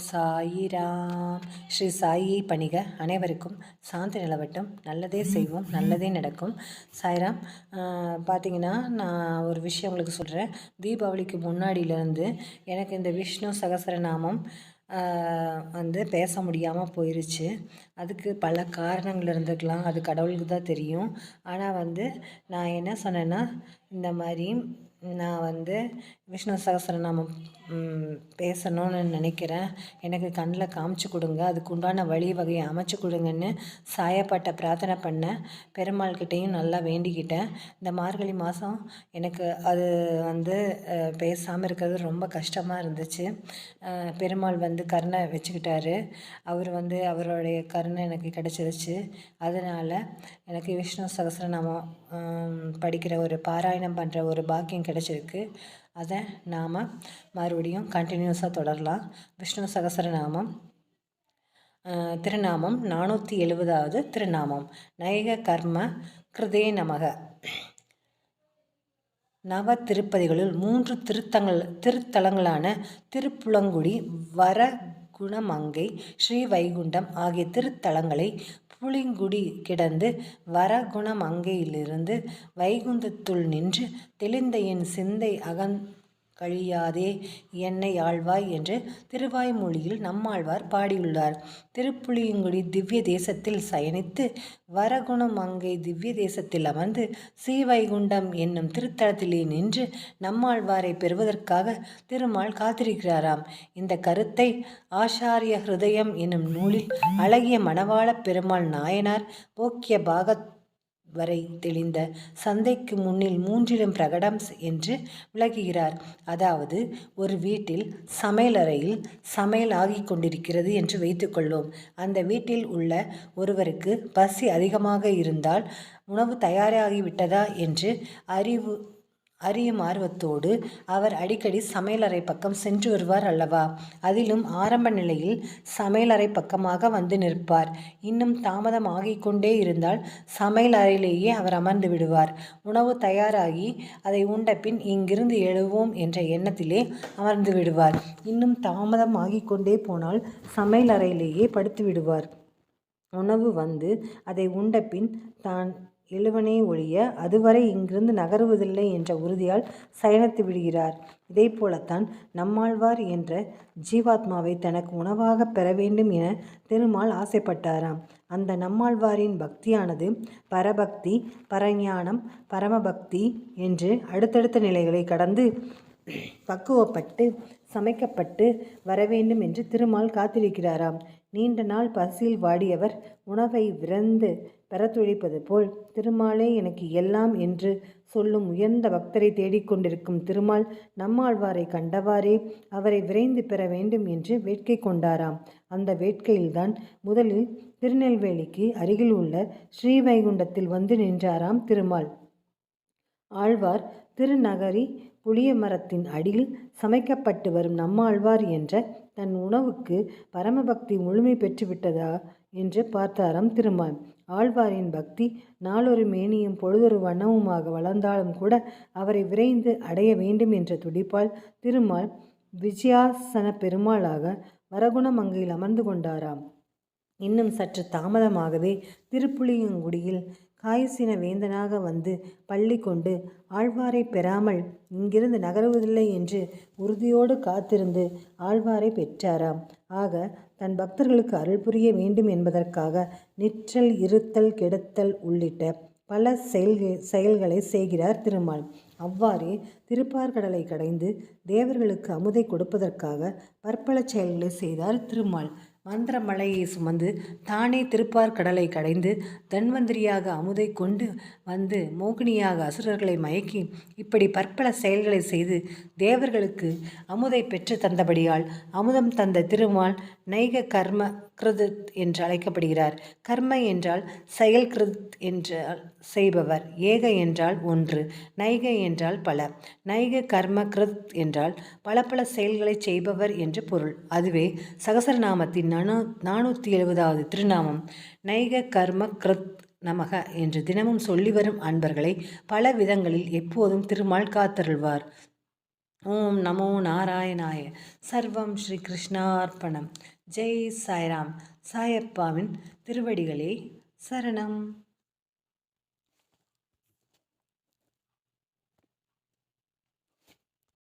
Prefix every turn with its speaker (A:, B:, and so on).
A: சாயிராம். ஸ்ரீ சாயியை பணிக. அனைவருக்கும் சாந்தி நிலவட்டும். நல்லதே செய்வோம், நல்லதே நடக்கும். சாய்ராம். பார்த்தீங்கன்னா, நான் ஒரு விஷயம் உங்களுக்கு சொல்கிறேன். தீபாவளிக்கு முன்னாடியிலேருந்து எனக்கு இந்த விஷ்ணு சகஸ்ரநாமம் பேச முடியாமல் போயிடுச்சு. அதுக்கு பல காரணங்கள் இருந்துக்கலாம், அது கடவுளுக்கு தான் தெரியும். ஆனால் நான் என்ன சொன்னேன்னா, இந்த மாதிரி நான் விஷ்ணு சகஸ்ரநாமம் பேசணும்னு நினைக்கிறேன். எனக்கு கண்ணில் காமிச்சு கொடுங்க, அதுக்கு உண்டான வழி வகையை அமைச்சு கொடுங்கன்னு சாயப்பட்ட பிரார்த்தனை பண்ணேன். பெருமாள்கிட்டையும் நல்லா வேண்டிக்கிட்டேன். இந்த மார்கழி மாதம் எனக்கு அது பேசாமல் இருக்கிறது ரொம்ப கஷ்டமாக இருந்துச்சு. பெருமாள் கருணை வச்சுக்கிட்டாரு. அவருடைய கருணை எனக்கு கிடச்சிருச்சு. அதனால் எனக்கு விஷ்ணு சகஸ்ரநாமம் படிக்கிற ஒரு பாராயணம் பண்ணுற ஒரு பாக்கியம் கிடச்சிருக்கு. அதை நாம் மறுபடியும் கண்டினியூஸாக தொடரலாம். விஷ்ணு சகஸ்ரநாமம் திருநாமம் 470வது திருநாமம். நைக கர்ம கிருதே நமக. நவ திருப்பதிகளுள் 3 திருத்தலங்களான திருப்புலங்குடி, வரகுணமங்கை, ஸ்ரீவைகுண்டம் ஆகிய திருத்தலங்களை புளிங்குடி கிடந்து வரகுணமங்கையிலிருந்து வைகுந்தத்துள் நின்று தெளிந்த என் சிந்தை கழியாதே என்னை ஆழ்வாய் என்று திருவாய்மொழியில் நம்மாழ்வார் பாடியுள்ளார். திருப்புளியங்குடி திவ்ய தேசத்தில் சயனித்து வரகுணமங்கை திவ்ய தேசத்தில் அமர்ந்து ஸ்ரீவைகுண்டம் என்னும் திருத்தலத்திலே நின்று நம்மாழ்வாரை பெறுவதற்காக திருமால் காத்திருக்கிறாராம். இந்த கருத்தை ஆச்சாரிய ஹிருதயம் என்னும் நூலில் அழகிய மணவாள பெருமாள் நாயனார் போக்கிய பாகத் வரை தெளிந்த சந்தைக்கு முன்னில் 3 பிரகடம் என்று விளக்குகிறார். அதாவது, ஒரு வீட்டில் சமையலறையில் சமையல் ஆகிக் கொண்டிருக்கிறது என்று வைத்துக்கொள்வோம். அந்த வீட்டில் உள்ள ஒருவருக்கு பசி அதிகமாக இருந்தால் உணவு தயாராகிவிட்டதா என்று அறியும் ஆர்வத்தோடு அவர் அடிக்கடி சமையலறை பக்கம் சென்று வருவார் அல்லவா? அதிலும் ஆரம்ப நிலையில் சமையலறை பக்கமாக நிற்பார். இன்னும் தாமதம் ஆகிக்கொண்டே இருந்தால் சமையல் அறையிலேயே அவர் அமர்ந்து விடுவார். உணவு தயாராகி அதை உண்ட பின் இங்கிருந்து எழுவோம் என்ற எண்ணத்திலே அமர்ந்து விடுவார். இன்னும் தாமதம் ஆகிக்கொண்டே போனால் சமையல் அறையிலேயே படுத்து விடுவார். உணவு அதை உண்ட பின் தான் எழுவனே ஒழிய அதுவரை இங்கிருந்து நகருவதில்லை என்ற உறுதியால் சயனித்து விடுகிறார். இதே போலத்தான் நம்மாழ்வார் என்ற ஜீவாத்மாவை தனக்கு உணவாக பெற வேண்டும் என திருமால் ஆசைப்பட்டாராம். அந்த நம்மாழ்வாரின் பக்தியானது பரபக்தி, பரஞானம், பரமபக்தி என்று அடுத்தடுத்த நிலைகளை கடந்து பக்குவப்பட்டு சமைக்கப்பட்டு வரவேண்டும் என்று திருமால் காத்திருக்கிறாராம். நீண்ட நாள் பசியில் வாடியவர் உணவை விரைந்து பெறத்துழைப்பது போல் திருமாலே எனக்கு எல்லாம் என்று சொல்லும் உயர்ந்த பக்தரை தேடிக்கொண்டிருக்கும் திருமால் நம்மாழ்வாரை கண்டவாறே அவரை விரைந்து பெற வேண்டும் என்று வேட்கை கொண்டாராம். அந்த வேட்கையில்தான் முதலில் திருநெல்வேலிக்கு அருகில் உள்ள ஸ்ரீவைகுண்டத்தில் நின்றாராம் திருமால். ஆழ்வார் திருநகரி புளிய மரத்தின் அடியில் சமைக்கப்பட்டு வரும் நம்மாழ்வார் என்ற தன் உணவுக்கு பரமபக்தி முழுமை பெற்றுவிட்டதா என்று பார்த்தாராம் திருமால். ஆழ்வாரின் பக்தி நாளொரு மேனியும் பொழுதொரு வண்ணமுமாக வளர்ந்தாலும் கூட அவரை விரைந்து அடைய வேண்டும் என்ற துடிப்பால் திருமால் விஜயாசன பெருமாளாக வரகுணமங்கையில் அமர்ந்து கொண்டாராம். இன்னும் சற்று தாமதமாகவே திருப்புளியங்குடியில் காய்ச்சின வேந்தனாக பள்ளி கொண்டு ஆழ்வாரை பெறாமல் இங்கிருந்து நகருவதில்லை என்று உறுதியோடு காத்திருந்து ஆழ்வாரை பெற்றாராம். ஆக தன் பக்தர்களுக்கு அருள் புரிய வேண்டும் என்பதற்காக நிற்றல், இருத்தல், கெடுத்தல் உள்ளிட்ட பல செயல்களை செய்கிறார் திருமால். அவ்வாறே திருப்பார்கடலை கடைந்து தேவர்களுக்கு அமுதை கொடுப்பதற்காக பற்பல செயல்களை செய்தார் திருமால். மந்திரமலையை சுமந்து தானே திருப்பார்கடலை கடைந்து தன்வந்திரியாக அமுதை கொண்டு மோகினியாக அசுரர்களை மயக்கி இப்படி பற்பல செயல்களை செய்து தேவர்களுக்கு அமுதை பெற்று தந்தபடியால் அமுதம் தந்த திருமால் நைக கர்ம கிருத் என்று அழைக்கப்படுகிறார். கர்ம என்றால் செயல், கிருத் என்றால் செய்பவர், ஏக என்றால் ஒன்று, நைக என்றால் பல. நைக கர்ம கிருத் என்றால் பல பல செயல்களை செய்பவர் என்று பொருள். அதுவே சகசரநாமத்தின் 470வது திருநாமம். நைக கர்ம கிருத் நமக என்று தினமும் சொல்லி வரும் அன்பர்களை பல விதங்களில் எப்போதும் திருமால் காத்தருள்வார். ஓம் நமோ நாராயணாய. சர்வம் ஸ்ரீ கிருஷ்ணார்ப்பணம். ஜெய் சாய்ராம். சாயப்பாவின் திருவடிகளே சரணம்.